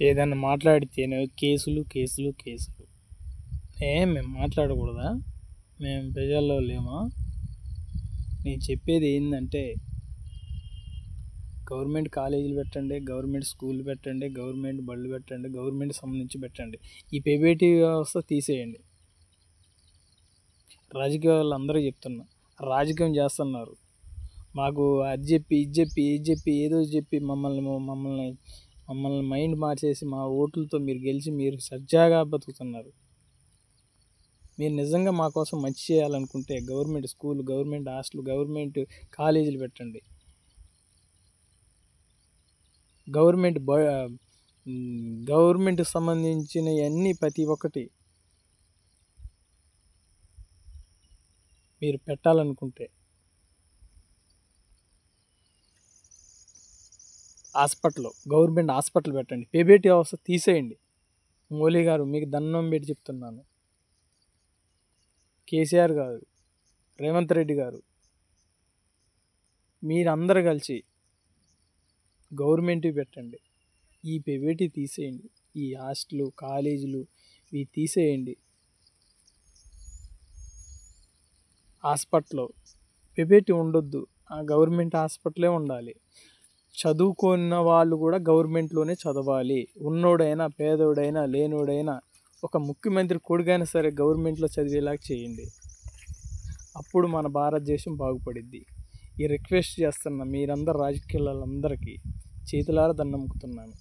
ఏదన్నా మాట్లాడితేనే కేసులు కేసులు కేసులు. మేము మాట్లాడకూడదా? మేము ప్రజల్లో లేమా? నేను చెప్పేది ఏంటంటే, గవర్నమెంట్ కాలేజీలు పెట్టండి, గవర్నమెంట్ స్కూల్ పెట్టండి, గవర్నమెంట్ బళ్ళు పెట్టండి, గవర్నమెంట్ సంబంధించి పెట్టండి. ఈ ప్రైవేట్ వ్యవస్థ తీసేయండి. రాజకీయ వాళ్ళు అందరూ చెప్తున్నా, రాజకీయం చేస్తున్నారు. మాకు అది చెప్పి ఇది చెప్పి ఇది చెప్పి ఏదో చెప్పి మమ్మల్ని మైండ్ మార్చేసి మా ఓట్లతో మీరు గెలిచి మీరు సజ్జాగా బతుకుతున్నారు. మీరు నిజంగా మా కోసం మంచి చేయాలనుకుంటే government school, government hostel, government కాలేజీలు పెట్టండి. గవర్నమెంట్ సంబంధించిన అన్నీ ప్రతి ఒక్కటి మీరు పెట్టాలనుకుంటే గవర్నమెంట్ హాస్పిటల్ పెట్టండి. ప్రైవేట్ వ్యవస్థ తీసేయండి. మోలీ గారు మీకు దండం పెట్టి చెప్తున్నాను. కేసీఆర్ గారు, రేవంత్ రెడ్డి గారు, మీరందరూ కలిసి గవర్నమెంట్ పెట్టండి. ఈ ప్రైవేట్ తీసేయండి. ఈ హాస్టల్ కాలేజీలు ఇవి తీసేయండి. హాస్పిటల్ ప్రైవేట్ ఉండొద్దు, ఆ గవర్నమెంట్ హాస్పిటలే ఉండాలి. చదువుకున్న వాళ్ళు కూడా గవర్నమెంట్లోనే చదవాలి. ఉన్నోడైనా పేదోడైనా లేనోడైనా ఒక ముఖ్యమంత్రి కొడుకైనా సరే గవర్నమెంట్లో చదివేలాగా చేయండి. అప్పుడు మన భారతదేశం బాగుపడిద్ది. ఈ రిక్వెస్ట్ చేస్తున్నా మీరందరూ రాజకీయాలందరికీ చేతులారా దండముకుతున్నాను.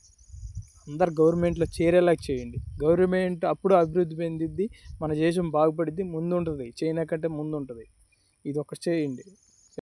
అందరు గవర్నమెంట్లో చేరేలాగా చేయండి. గవర్నమెంట్ అప్పుడు అభివృద్ధి చెందిద్ది, మన దేశం బాగుపడిద్ది, ముందు ఉంటుంది. చైనా కంటే ముందు ఉంటుంది. ఇది ఒకటి చేయండి.